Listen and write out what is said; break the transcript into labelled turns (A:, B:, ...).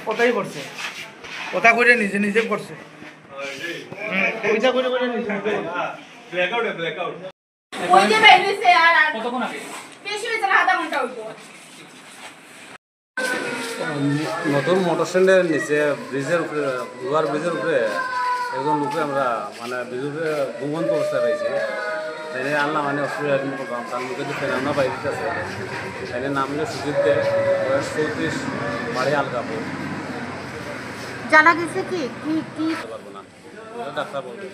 A: কথাই করছে, কথা করে নিজে নিজে করছে, পয়সা করে করে নিজে ব্ল্যাকআউট ব্ল্যাকআউট ওই যে বাইরেছে আর কতক্ষণ আগে বেশি হয়েছে না, আধা ঘন্টা হইতো।
B: নতুন মোটর স্ট্যান্ডের নিচে ব্রিজের উপরে, লোহার ব্রিজের উপরে একজন লোকে আমরা মানে ব্রিজের উপরে ঘুমন্ত অবস্থায় রয়েছে। তাই আনলাম মানে অসুবিধা করলাম, তার লোকে যে ফেরানো বাইরে আছে তাই নামলে সুযোগ দেয় 34 বাড়ি আলগাবো।
C: জানা গেছে কি কি কি
B: পারবো না, ডাক্তার বলবে।